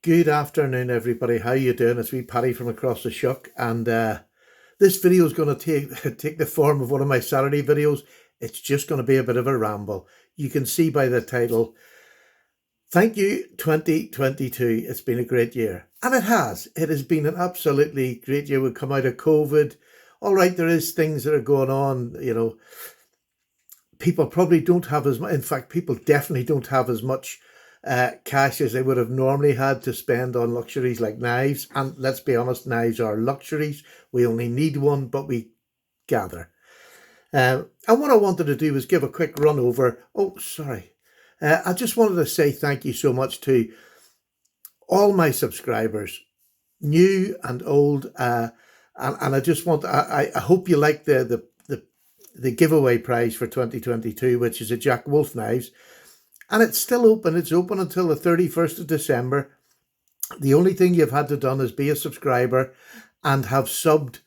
Good afternoon, everybody. How you doing? It's me, Paddy from across the shuck, and this video is going to take the form of one of my Saturday videos. It's just going to be a bit of a ramble. You can see by the title. Thank you, 2022. It's been a great year, and it has. It has been an absolutely great year. We've come out of COVID. All right, there is things that are going on. People probably don't have as much. In fact, people definitely don't have as much cash as they would have normally had to spend on luxuries like knives. And let's be honest, knives are luxuries. We only need one, but we gather. And what I wanted to do was give a quick run over. Oh, sorry. I just wanted to say thank you so much to all my subscribers, new and old. And I just want, I hope you like the giveaway prize for 2022, which is a Jack Wolf knives. And it's still open. It's open until the 31st of December. The only thing you've had to done is be a subscriber and have subbed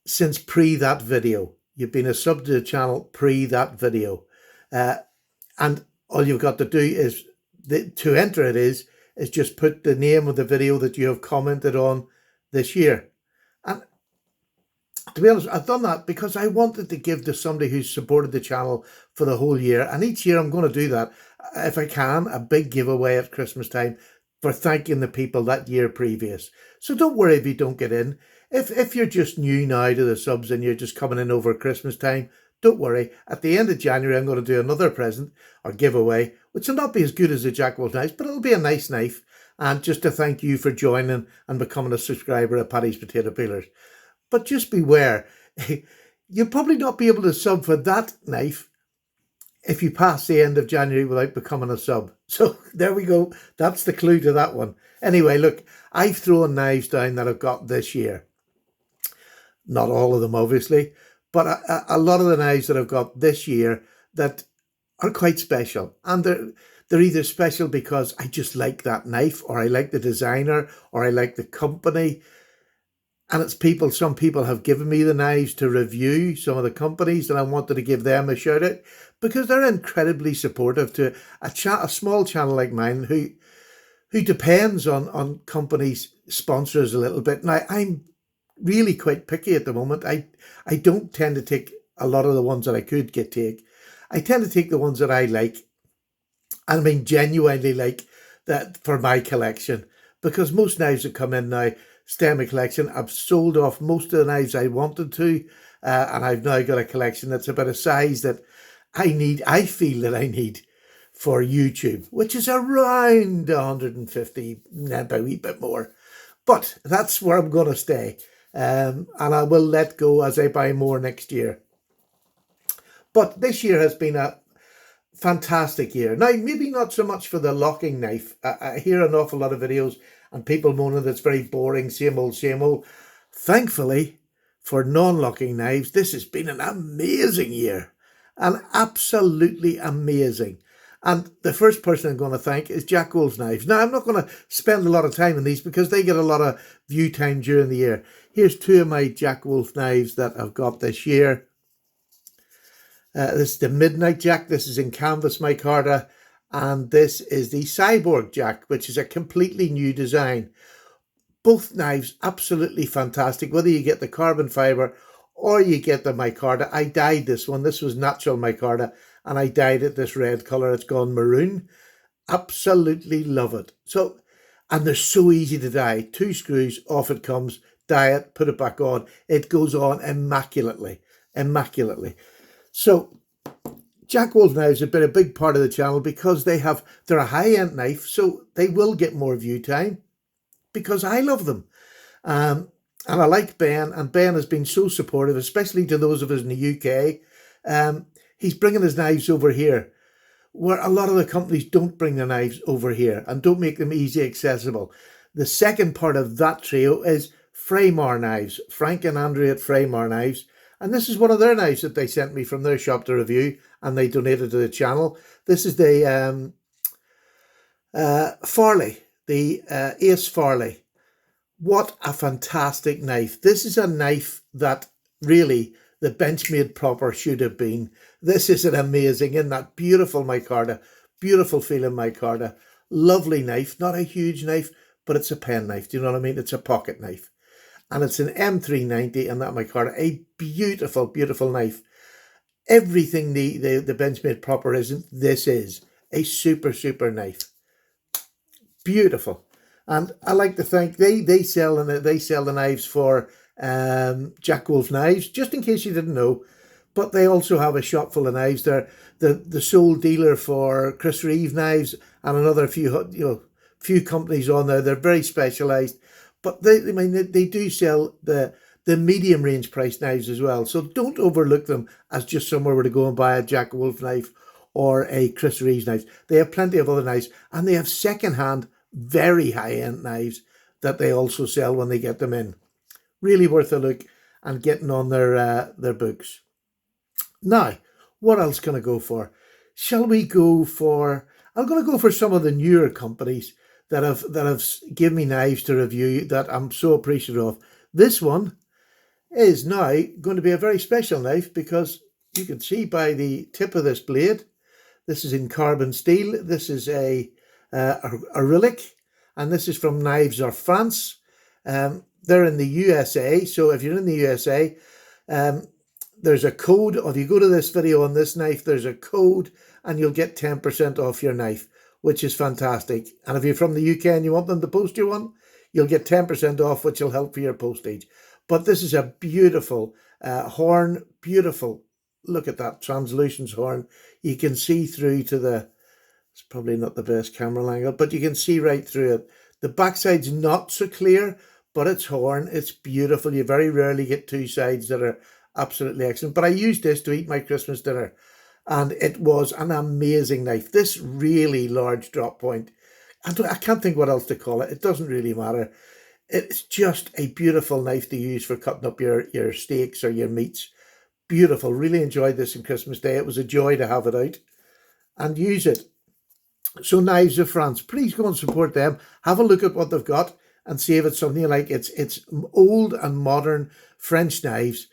since pre that video. You've been a sub to the channel pre that video. And all you've got to do is, to enter it is just put the name of the video that you have commented on this year. And to be honest, I've done that because I wanted to give to somebody who's supported the channel for the whole year. And each year I'm going to do that. If I can, a big giveaway at Christmas time for thanking the people that year previous. So don't worry if you don't get in. If you're just new now to the subs and you're just coming in over Christmas time, don't worry. At the end of January, I'm going to do another present or giveaway, which will not be as good as the Jack Wolf knives, but it'll be a nice knife. And just to thank you for joining and becoming a subscriber at Paddy's Potato Peelers. But just beware, you'll probably not be able to sub for that knife if you pass the end of January without becoming a sub. So there we go. That's the clue to that one. Anyway, look, I've thrown knives down that I've got this year. Not all of them, obviously, but a lot of the knives that I've got this year that are quite special. And they're either special because I just like that knife, or I like the designer, or I like the company. And it's some people have given me the knives to review, some of the companies, and I wanted to give them a shout out because they're incredibly supportive to a small channel like mine who depends on companies' sponsors a little bit. Now, I'm really quite picky at the moment. I don't tend to take a lot of the ones that I could take. I tend to take the ones that I like, and I mean genuinely like, that for my collection, because most knives that come in now stay in my collection. I've sold off most of the knives I wanted to, and I've now got a collection that's about a size that I feel that I need for YouTube, which is around 150, maybe a wee bit more. But that's where I'm going to stay, and I will let go as I buy more next year. But this year has been a fantastic year. Now, maybe not so much for the locking knife. I hear an awful lot of videos and people moaning that it's very boring, same old, same old. Thankfully, for non-locking knives, this has been an amazing year. And absolutely amazing. And the first person I'm going to thank is Jack Wolf's Knives. Now, I'm not going to spend a lot of time on these because they get a lot of view time during the year. Here's two of my Jack Wolf knives that I've got this year. This is the Midnight Jack. This is in canvas micarta. And this is the Cyborg Jack, which is a completely new design. Both knives absolutely fantastic, whether you get the carbon fiber or you get the micarta. I dyed this one. This was natural micarta, and I dyed it this red color. It's gone maroon. Absolutely love it. So, and they're so easy to dye. 2 screws, off it comes, dye it, put it back on. It goes on immaculately, immaculately. So, Jack Wolf knives have been a big part of the channel because they're a high-end knife, so they will get more view time because I love them. And I like Ben, and Ben has been so supportive, especially to those of us in the UK. He's bringing his knives over here, where a lot of the companies don't bring their knives over here and don't make them easy accessible. The second part of that trio is Fraymar Knives, Frank and Andrea at Fraymar Knives. And this is one of their knives that they sent me from their shop to review, and they donated to the channel. This is the Farley, the Ace Farley. What a fantastic knife. This is a knife that really the Benchmade proper should have been. This is an amazing, in that beautiful micarta, beautiful feeling micarta. Lovely knife, not a huge knife, but it's a pen knife. Do you know what I mean? It's a pocket knife. And it's an M390 and that micarta. A beautiful, beautiful knife. Everything the Benchmade proper isn't, this is a super, super knife. Beautiful. And I like to think they sell the knives for Jack Wolf Knives, just in case you didn't know. But they also have a shop full of knives. They're the sole dealer for Chris Reeve Knives and another few companies on there. They're very specialised, but they do sell the medium range price knives as well. So don't overlook them as just somewhere where to go and buy a Jack Wolf knife or a Chris Reeves knife. They have plenty of other knives, and they have second-hand, very high-end knives that they also sell when they get them in. Really worth a look and getting on their books. Now, what else can I go for? Shall we go for... I'm going to go for some of the newer companies that have given me knives to review that I'm so appreciative of. This one is now going to be a very special knife because you can see by the tip of this blade, this is in carbon steel. This is a Relic, and this is from Knives of France. They're in the USA, so if you're in the USA, there's a code. If you go to this video on this knife, there's a code and you'll get 10% off your knife, which is fantastic. And if you're from the UK and you want them to post you one, you'll get 10% off, which will help for your postage. But this is a beautiful horn, beautiful. Look at that translucent horn. You can see through to the, it's probably not the best camera angle, but you can see right through it. The backside's not so clear, but it's horn. It's beautiful. You very rarely get two sides that are absolutely excellent. But I used this to eat my Christmas dinner, and it was an amazing knife. This really large drop point. I can't think what else to call it. It doesn't really matter. It's just a beautiful knife to use for cutting up your steaks or your meats. Beautiful. Really enjoyed this on Christmas Day. It was a joy to have it out and use it. So Knives of France, please go and support them. Have a look at what they've got and see if it's something you like. It's old and modern French knives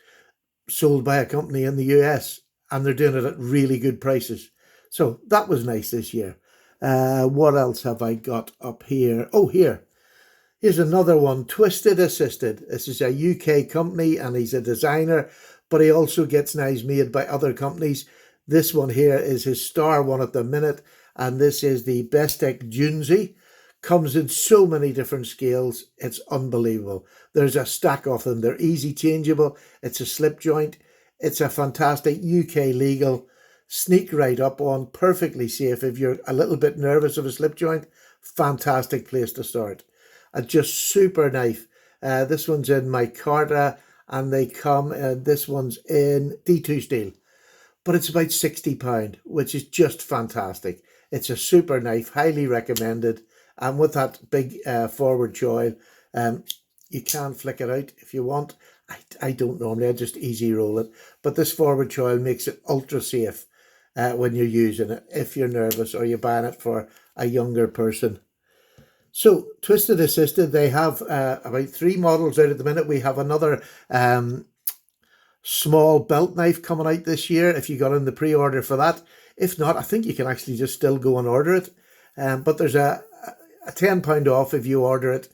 sold by a company in the US, and they're doing it at really good prices. So that was nice this year. What else have I got up here? Oh, here's another one, Twisted Assisted. This is a UK company, and he's a designer, but he also gets knives made by other companies. This one here is his star one at the minute, and this is the Bestech Junzi. Comes in so many different scales. It's unbelievable. There's a stack of them. They're easy changeable. It's a slip joint. It's a fantastic UK legal. Sneak right up on. Perfectly safe. If you're a little bit nervous of a slip joint, fantastic place to start. A just super knife. This one's in micarta, and they come, this one's in D2 steel. But it's about £60, which is just fantastic. It's a super knife, highly recommended. And with that big forward choil, you can flick it out if you want. I don't normally, I just easy roll it. But this forward choil makes it ultra safe when you're using it, if you're nervous or you're buying it for a younger person. So Twisted Assisted, they have about 3 models out at the minute. We have another small belt knife coming out this year if you got in the pre-order for that. If not, I think you can actually just still go and order it. But there's a £10 off if you order it,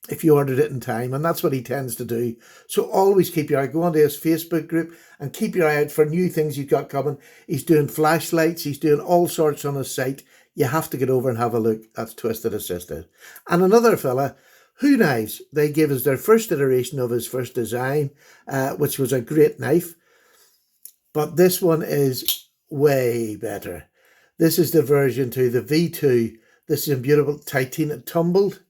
if you ordered it in time, and that's what he tends to do. So always keep your eye, go onto his Facebook group and keep your eye out for new things he's got coming. He's doing flashlights, he's doing all sorts on his site. You have to get over and have a look. That's Twisted Assisted. And another fella, Who Knives, they gave us their first iteration of his first design, which was a great knife. But this one is way better. This is the version 2, the V2. This is a beautiful titanium tumbled.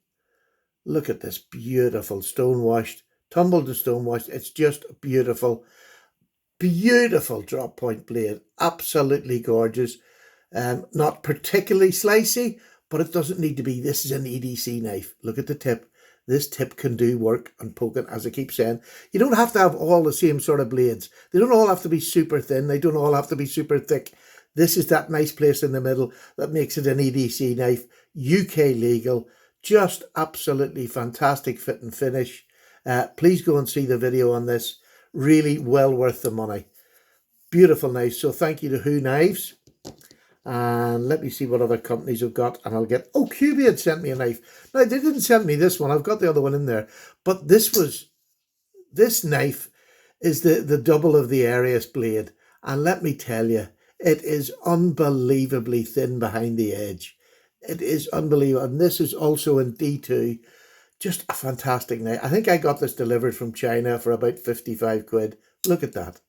Look at this, beautiful stone washed, tumbled to stone washed. It's just beautiful, beautiful drop point blade. Absolutely gorgeous. Not particularly slicey, but it doesn't need to be. This is an EDC knife. Look at the tip. This tip can do work and poking, as I keep saying. You don't have to have all the same sort of blades. They don't all have to be super thin. They don't all have to be super thick. This is that nice place in the middle that makes it an EDC knife. UK legal. Just absolutely fantastic fit and finish. Please go and see the video on this. Really well worth the money. Beautiful knife. So thank you to Who Knives. And let me see what other companies have got, and I'll get... Oh, QB had sent me a knife. Now, they didn't send me this one. I've got the other one in there. But this knife is the double of the Arius blade. And let me tell you, it is unbelievably thin behind the edge. It is unbelievable. And this is also in D2. Just a fantastic knife. I think I got this delivered from China for about 55 quid. Look at that.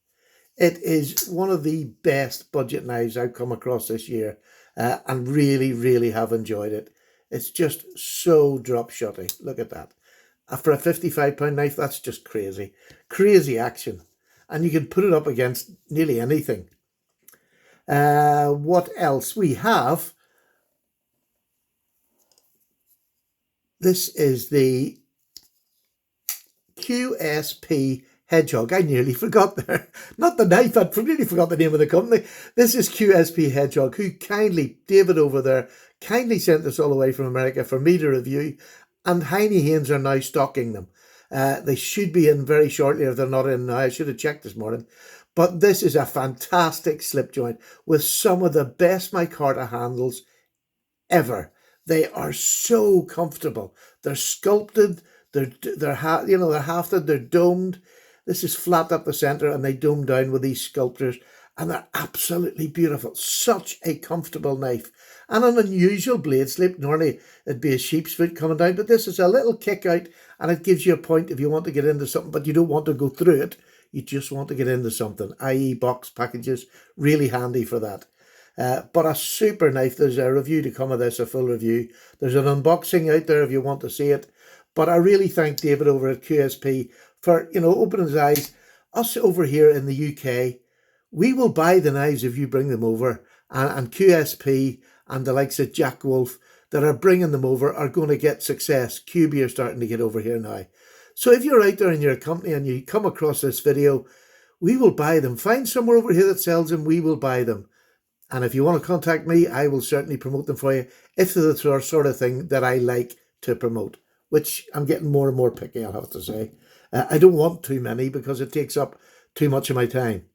It is one of the best budget knives I've come across this year, and really, really have enjoyed it. It's just so drop shotty. Look at that. For a £55 knife, that's just crazy. Crazy action. And you can put it up against nearly anything. What else? We have... This is the QSP Hedgehog. I nearly forgot there. Not the knife, I'd nearly forgot the name of the company. This is QSP Hedgehog, who kindly, David over there, kindly sent this all the way from America for me to review. And Heine Haynes are now stocking them. They should be in very shortly, if they're not in now. I should have checked this morning. But this is a fantastic slip joint with some of the best micarta handles ever. They are so comfortable. They're sculpted. They're hafted. They're domed. This is flat up the center, and they dome down with these sculptures, and they're absolutely beautiful. Such a comfortable knife, and an unusual blade slip. Normally it'd be a sheep's foot coming down, but this is a little kick out, and it gives you a point if you want to get into something, but you don't want to go through it. You just want to get into something, i.e. box packages. Really handy for that. But a super knife. There's a review to come of this, a full review. There's an unboxing out there if you want to see it. But I really thank David over at QSP for, opening his eyes. Us over here in the UK, we will buy the knives if you bring them over. And QSP and the likes of Jack Wolf that are bringing them over are going to get success. QB are starting to get over here now. So if you're out there in your company and you come across this video, we will buy them. Find somewhere over here that sells them, we will buy them. And if you want to contact me, I will certainly promote them for you if they're the sort of thing that I like to promote, which I'm getting more and more picky, I'll have to say. I don't want too many because it takes up too much of my time.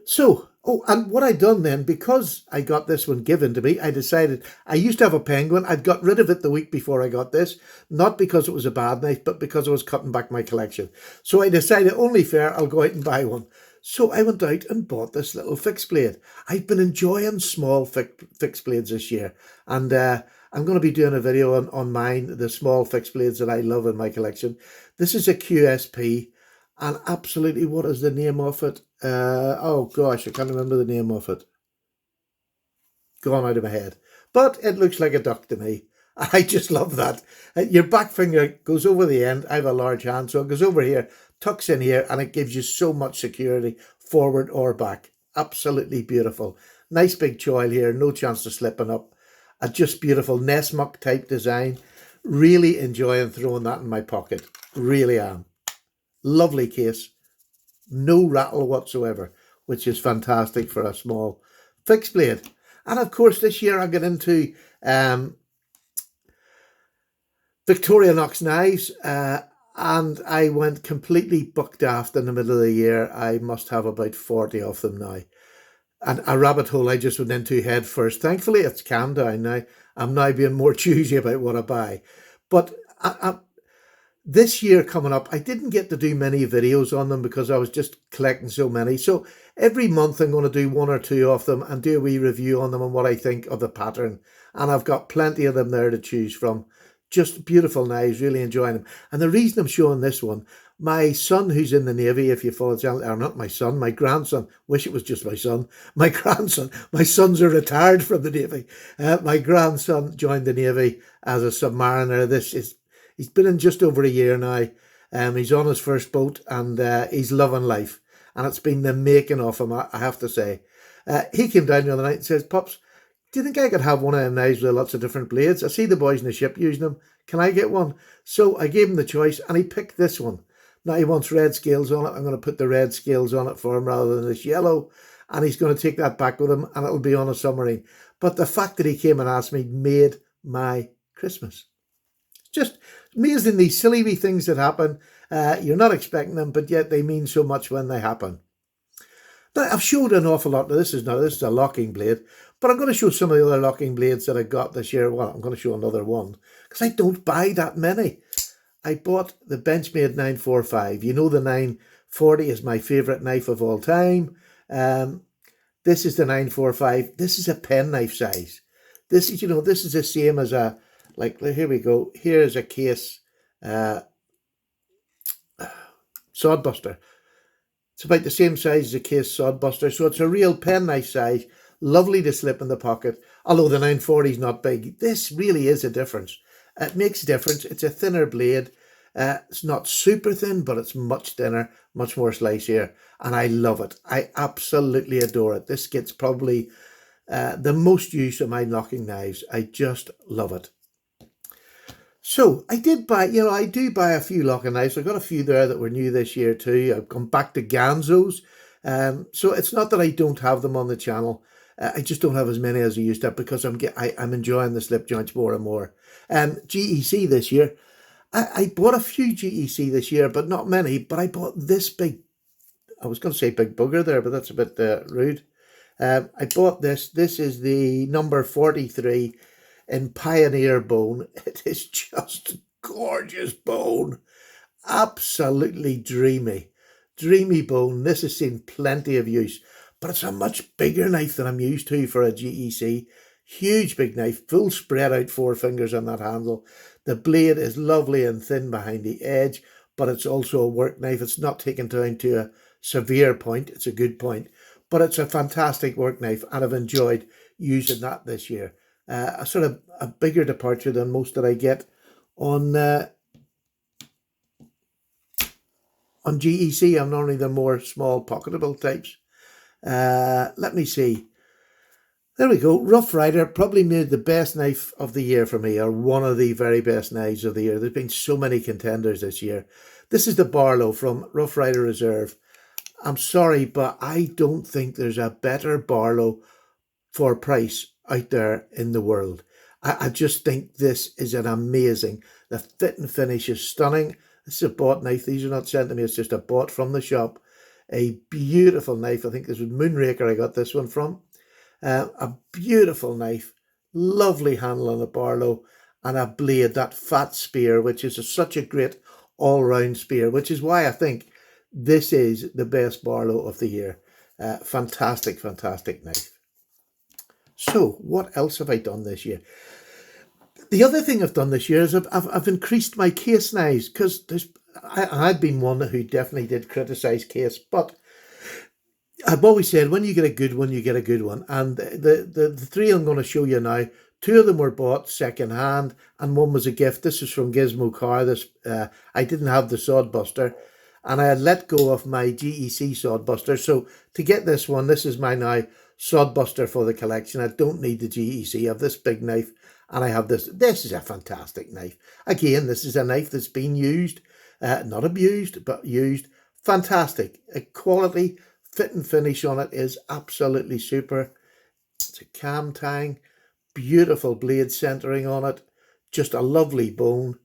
So, and what I done then, because I got this one given to me, I decided, I used to have a penguin. I'd got rid of it the week before I got this, not because it was a bad knife, but because I was cutting back my collection. So I decided, only fair, I'll go out and buy one. So I went out and bought this little fixed blade. I've been enjoying small fixed blades this year. And I'm going to be doing a video on mine, the small fixed blades that I love in my collection. This is a QSP. And absolutely, what is the name of it? Oh gosh, I can't remember the name of it. Gone out of my head. But it looks like a duck to me. I just love that. Your back finger goes over the end. I have a large hand, so it goes over here, tucks in here, and it gives you so much security, forward or back. Absolutely beautiful. Nice big choil here, no chance of slipping up. A just beautiful Nessmuck type design. Really enjoying throwing that in my pocket. Really am. Lovely case. No rattle whatsoever, which is fantastic for a small fixed blade. And of course, this year I get into Victorinox knives, and I went completely buck daft in the middle of the year. I must have about 40 of them now. And a rabbit hole I just went into head first. Thankfully, it's calmed down now. I'm now being more choosy about what I buy. But this year coming up, I didn't get to do many videos on them because I was just collecting so many. So every month I'm going to do one or two of them and do a wee review on them and what I think of the pattern. And I've got plenty of them there to choose from. Just beautiful knives, really enjoying them. And the reason I'm showing this one, my son who's in the Navy, if you follow the channel, or not my son, my grandson, wish it was just my son, my grandson, my sons are retired from the Navy. My grandson joined the Navy as a submariner. He's been in just over a year now. He's on his first boat and he's loving life. And it's been the making of him, I have to say. He came down the other night and says, "Pops, do you think I could have one of them knives with lots of different blades? I see the boys in the ship using them. Can I get one?" So I gave him the choice and he picked this one. Now he wants red scales on it. I'm going to put the red scales on it for him rather than this yellow. And he's going to take that back with him and it'll be on a submarine. But the fact that he came and asked me made my Christmas. Just amazing, these silly wee things that happen. You're not expecting them, but yet they mean so much when they happen. Now, I've showed an awful lot. This is a locking blade, But I'm going to show some of the other locking blades that I got this year. Well, I'm going to show another one because I don't buy that many. I bought the Benchmade 945. You know the 940 is my favourite knife of all time. This is the 945. This is a penknife size. This is, this is the same as a, like, here we go. Here's a case sodbuster. It's about the same size as a case sodbuster. So it's a real penknife size. Lovely to slip in the pocket. Although the 940 is not big. This really is a difference. It makes a difference. It's a thinner blade. It's not super thin, but it's much thinner, much more slicier. And I love it. I absolutely adore it. This gets probably the most use of my locking knives. I just love it. So I did buy, I do buy a few locking knives. I got a few there that were new this year too. I've gone back to Ganzos. So it's not that I don't have them on the channel. I just don't have as many as I used to because I'm enjoying the slip joints more and more. GEC this year. I bought a few GEC this year, but not many. But I bought this big, I was going to say big booger there, but that's a bit rude. I bought this. This is the number 43 in Pioneer bone. It is just gorgeous bone. Absolutely dreamy. Dreamy bone. This has seen plenty of use. But it's a much bigger knife than I'm used to for a GEC. Huge big knife. Full spread out 4 fingers on that handle. The blade is lovely and thin behind the edge. But it's also a work knife. It's not taken down to a severe point. It's a good point. But it's a fantastic work knife. And I've enjoyed using that this year. A sort of a bigger departure than most that I get on GEC. I'm normally the more small pocketable types. Let me see. There we go. Rough Rider probably made the best knife of the year for me, or one of the very best knives of the year. There's been so many contenders this year. This is the Barlow from Rough Rider Reserve. I'm sorry, but I don't think there's a better Barlow for price out there in the world. I just think this is an amazing. The fit and finish is stunning. This is a bought knife. These are not sent to me. It's just a bought from the shop. A beautiful knife. I think this was Moonraker I got this one from. A beautiful knife. Lovely handle on the Barlow. And a blade, that fat spear, which is such a great all-round spear, which is why I think this is the best Barlow of the year. Fantastic, fantastic knife. So, what else have I done this year? The other thing I've done this year is I've increased my case knives, because I've been one who definitely did criticise case, but I've always said when you get a good one, you get a good one. And the 3 I'm going to show you now, 2 of them were bought second hand, and 1 was a gift. This is from Gizmo Car. This I didn't have the Sodbuster, and I had let go of my GEC Sodbuster. So to get this one, this is my now Sodbuster for the collection. I don't need the GEC. I have this big knife, and I have this. This is a fantastic knife. Again, this is a knife that's been used, not abused, but used. Fantastic. Quality, fit and finish on it is absolutely super. It's a cam tang, beautiful blade centering on it, just a lovely bone.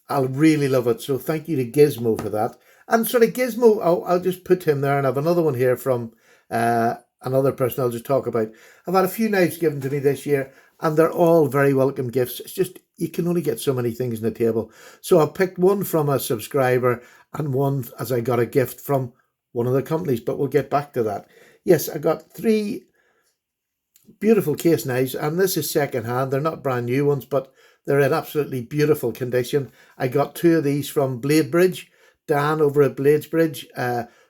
I really love it. So thank you to Gizmo for that. And sort of Gizmo, I'll just put him there, and I have another one here from another person I'll just talk about. I've had a few knives given to me this year, and they're all very welcome gifts. It's just, you can only get so many things on the table. So I picked one from a subscriber and one as I got a gift from one of the companies, but we'll get back to that. Yes, I got 3 beautiful case knives, and this is second hand. They're not brand new ones, but they're in absolutely beautiful condition. I got 2 of these from Bladebridge, Dan over at Bladesbridge,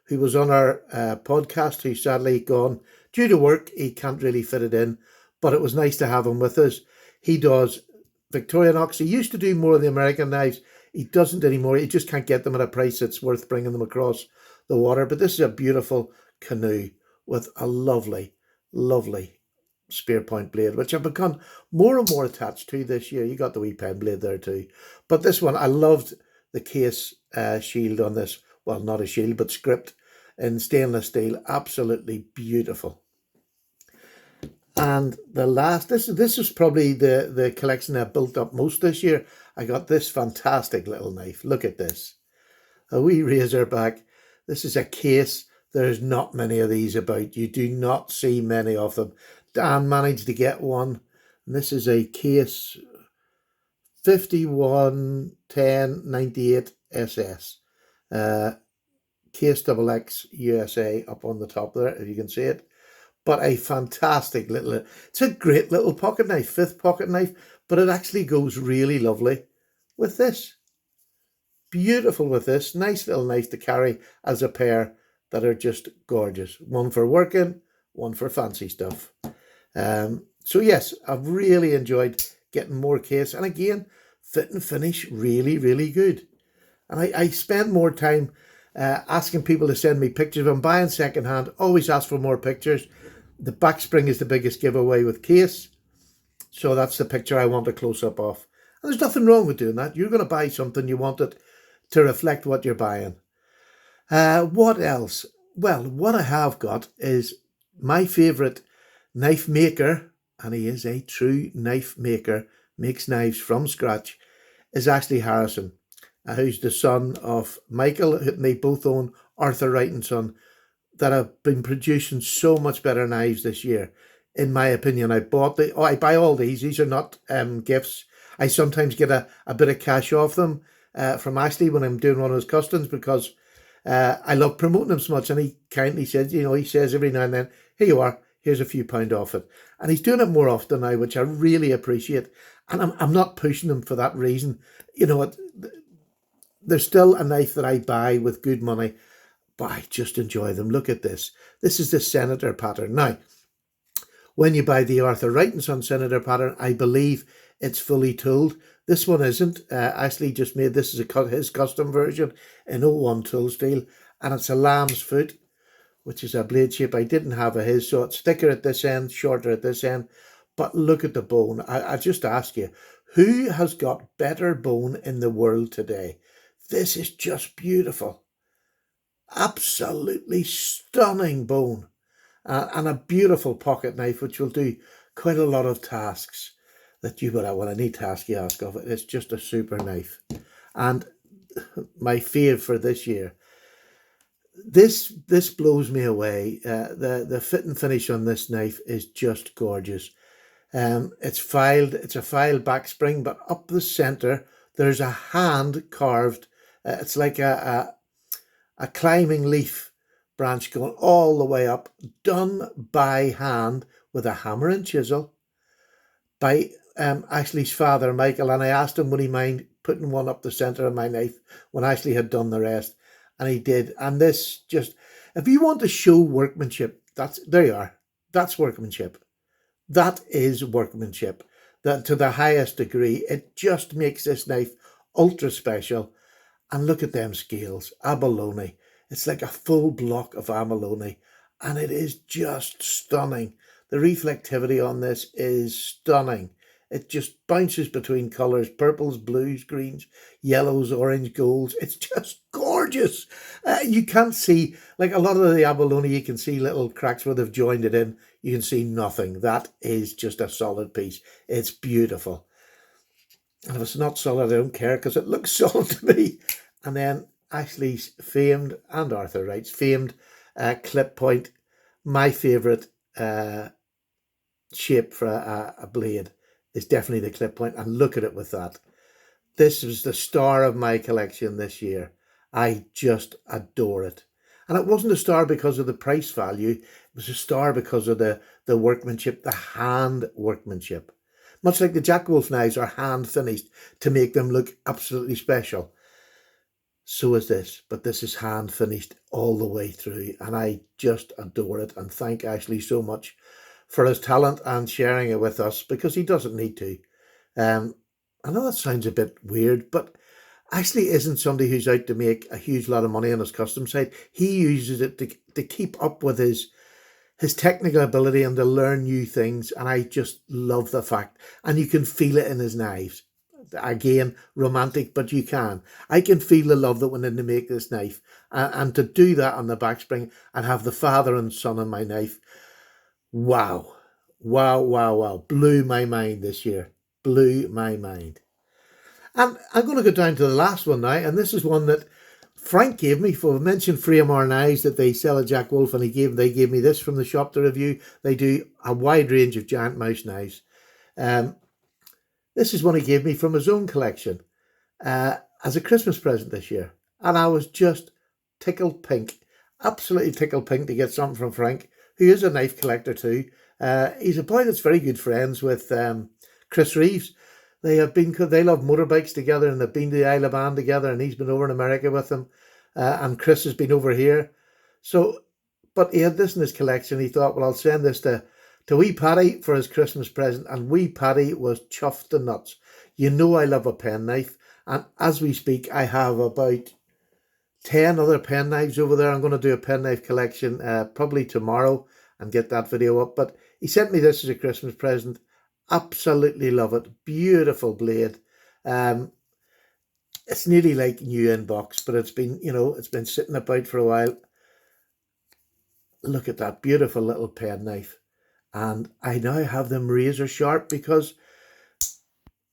who was on our podcast, who's sadly gone due to work. He can't really fit it in, but it was nice to have him with us. He does Victorinox. He used to do more of the American knives. He doesn't anymore. He just can't get them at a price that's worth bringing them across the water. But this is a beautiful Canoe with a lovely, lovely spear point blade, which I've become more and more attached to this year. You got the wee pen blade there too. But this one, I loved the case shield on this. Well, not a shield, but script in stainless steel. Absolutely beautiful. And the last, this is probably the collection I built up most this year. I got this fantastic little knife. Look at this. A wee razorback. This is a case. There's not many of these about. You do not see many of them. Dan managed to get one. And this is a case 511098 SS. Case XX USA up on the top there, if you can see it. But a fantastic little, it's a great little pocket knife, fifth pocket knife, but it actually goes really lovely with this. Beautiful with this. Nice little knife to carry as a pair that are just gorgeous. One for working, one for fancy stuff. So yes, I've really enjoyed getting more case. And again, fit and finish really, really good. And I spend more time asking people to send me pictures. If I'm buying secondhand, always ask for more pictures. The back spring is the biggest giveaway with case. So that's the picture I want a close-up of. And there's nothing wrong with doing that. You're going to buy something, you want it to reflect what you're buying. What else? Well, what I have got is my favourite knife maker, and he is a true knife maker, makes knives from scratch, is Ashley Harrison, who's the son of Michael, and they both own Arthrites and Son, that have been producing so much better knives this year. In my opinion, I buy all these. These are not gifts. I sometimes get a bit of cash off them from Ashley when I'm doing one of his customs, because I love promoting him so much. And he kindly says, he says every now and then, here you are, here's a few pound off it. And he's doing it more often now, which I really appreciate. And I'm not pushing him for that reason. There's still a knife that I buy with good money, but I just enjoy them. Look at this. This is the Senator pattern. Now, when you buy the Arthrites Son Senator pattern, I believe it's fully tooled. This one isn't. Ashley just made this as his custom version in 01 tool steel, and it's a lamb's foot, which is a blade shape. I didn't have a his, so it's thicker at this end, shorter at this end. But look at the bone. I just ask you, who has got better bone in the world today? This is just beautiful. Absolutely stunning bone. And a beautiful pocket knife, which will do quite a lot of tasks that you would have. Well, any task you ask of it. It's just a super knife. And my fave for this year, this blows me away. The fit and finish on this knife is just gorgeous. It's a filed back spring, but up the center there's a hand carved. It's like a climbing leaf branch going all the way up, done by hand with a hammer and chisel by Ashley's father, Michael. And I asked him would he mind putting one up the center of my knife when Ashley had done the rest, and he did. And this just, if you want to show workmanship, there you are. That's workmanship. That is workmanship. That to the highest degree. It just makes this knife ultra special. And look at them scales, abalone. It's like a full block of abalone, and it is just stunning. The reflectivity on this is stunning. It just bounces between colours, purples, blues, greens, yellows, orange, golds. It's just gorgeous. You can't see, like a lot of the abalone, you can see little cracks where they've joined it in. You can see nothing. That is just a solid piece. It's beautiful. And if it's not solid, I don't care, because it looks solid to me. And then Ashley's famed, and Arthrites famed, clip point. My favourite shape for a blade is definitely the clip point. And look at it with that. This was the star of my collection this year. I just adore it. And it wasn't a star because of the price value. It was a star because of the workmanship, the hand workmanship. Much like the Jack Wolf knives are hand finished to make them look absolutely special. So is this, but this is hand finished all the way through, and I just adore it. And thank Ashley so much for his talent and sharing it with us, because he doesn't need to. I know that sounds a bit weird, but Ashley isn't somebody who's out to make a huge lot of money on his custom side. He uses it to keep up with his technical ability and to learn new things, and I just love the fact, and you can feel it in his knives. Again, romantic, but you can. I can feel the love that went in to make this knife, and to do that on the back spring and have the father and son on my knife. Wow. Blew my mind this year. Blew my mind. And I'm going to go down to the last one now, and this is one that Frank gave me, for I mentioned Framer knives that they sell at Jack Wolf, and they gave me this from the shop to review. They do a wide range of giant mouse knives. This is one he gave me from his own collection as a Christmas present this year. And I was just tickled pink, absolutely tickled pink to get something from Frank, who is a knife collector too. He's a boy that's very good friends with Chris Reeves. They love motorbikes together, and they've been to the Isle of Man together, and he's been over in America with them, and Chris has been over here. So, but he had this in his collection. He thought, well, I'll send this to wee Paddy for his Christmas present, and wee Paddy was chuffed to nuts. You know I love a pen knife, and as we speak, I have about 10 other pen knives over there. I'm going to do a pen knife collection probably tomorrow and get that video up. But he sent me this as a Christmas present. Absolutely love it. Beautiful blade. It's nearly like new in box, but it's been, it's been sitting about for a while. Look at that beautiful little pen knife. And I now have them razor sharp because,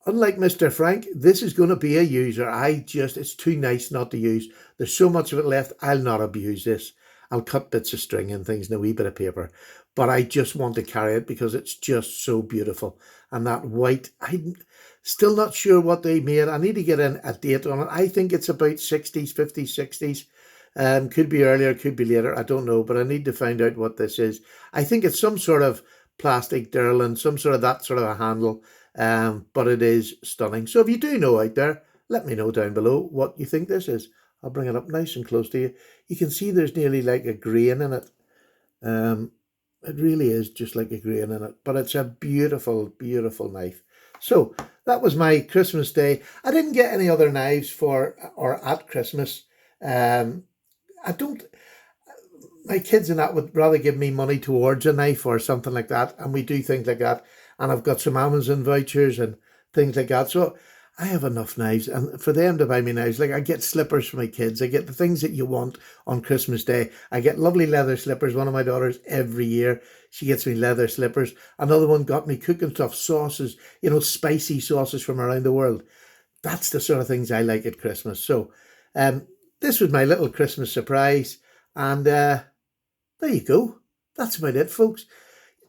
unlike Mr. Frank, this is going to be a user. It's too nice not to use. There's so much of it left. I'll not abuse this. I'll cut bits of string and things and a wee bit of paper. But I just want to carry it because it's just so beautiful. And that white, I'm still not sure what they made. I need to get a date on it. I think it's about 60s, 50s, 60s. Could be earlier, could be later. I don't know, but I need to find out what this is. I think it's some sort of plastic Derlin, some sort of that sort of a handle. But it is stunning. So if you do know out there, let me know down below what you think this is. I'll bring it up nice and close to you. You can see there's nearly like a grain in it. It really is just like a grain in it. But it's a beautiful, beautiful knife. So that was my Christmas day. I didn't get any other knives for or at Christmas. My kids and that would rather give me money towards a knife or something like that. And we do things like that. And I've got some Amazon vouchers and things like that. So I have enough knives. And for them to buy me knives, like I get slippers for my kids. I get the things that you want on Christmas Day. I get lovely leather slippers. One of my daughters every year, she gets me leather slippers. Another one got me cooking stuff, sauces, spicy sauces from around the world. That's the sort of things I like at Christmas. So this was my little Christmas surprise. And there you go. That's about it, folks.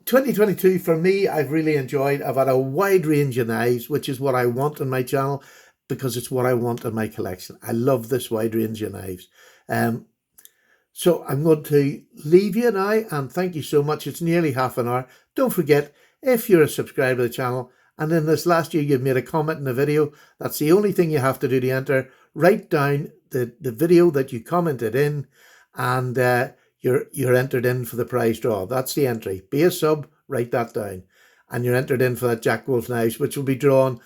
2022 for me, I've really enjoyed. I've had a wide range of knives, which is what I want on my channel because it's what I want in my collection. I love this wide range of knives. So I'm going to leave you now and thank you so much. It's nearly half an hour. Don't forget, if you're a subscriber to the channel and in this last year you've made a comment in the video, that's the only thing you have to do to enter. Write down the video that you commented in and you're entered in for the prize draw. That's the entry. Be a sub, write that down. And you're entered in for that Jack Wolf knives, which will be drawn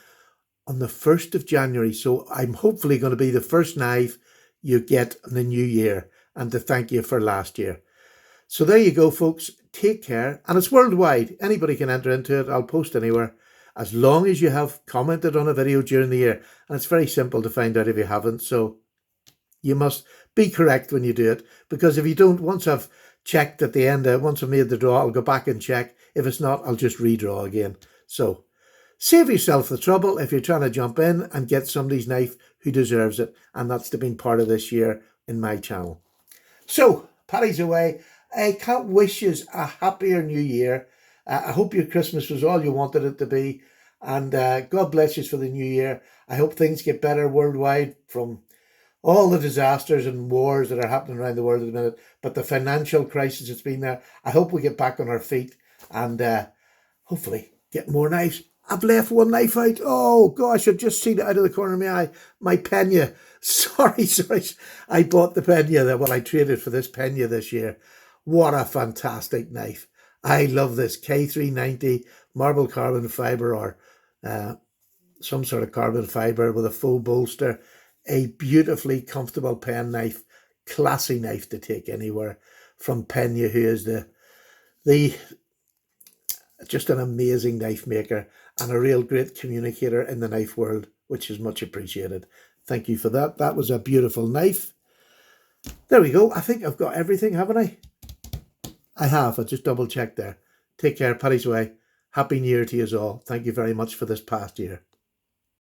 on the 1st of January. So I'm hopefully going to be the first knife you get in the new year and to thank you for last year. So there you go, folks. Take care. And it's worldwide. Anybody can enter into it. I'll post anywhere as long as you have commented on a video during the year. And it's very simple to find out if you haven't. So you must be correct when you do it, because if you don't, once I've checked at the end, once I've made the draw, I'll go back and check. If it's not, I'll just redraw again. So save yourself the trouble if you're trying to jump in and get somebody's knife who deserves it. And that's to be part of this year in my channel. So Paddy's away. I can't wish you a happier new year. I hope your Christmas was all you wanted it to be. And God bless you for the new year. I hope things get better worldwide from all the disasters and wars that are happening around the world at the minute, but the financial crisis that's been there. I hope we get back on our feet and hopefully get more knives. I've left one knife out. Oh gosh, I've just seen it out of the corner of my eye. My Pena. Sorry. I bought the Pena I traded for this Pena this year. What a fantastic knife. I love this K390 marble carbon fiber or some sort of carbon fiber with a full bolster. A beautifully comfortable pen knife, classy knife to take anywhere from Pena, who is the just an amazing knife maker and a real great communicator in the knife world, which is much appreciated. Thank you for that. That was a beautiful knife. There we go. I think I've got everything, haven't I? I have. I just double checked there. Take care. Paddy's away. Happy New Year to you all. Thank you very much for this past year.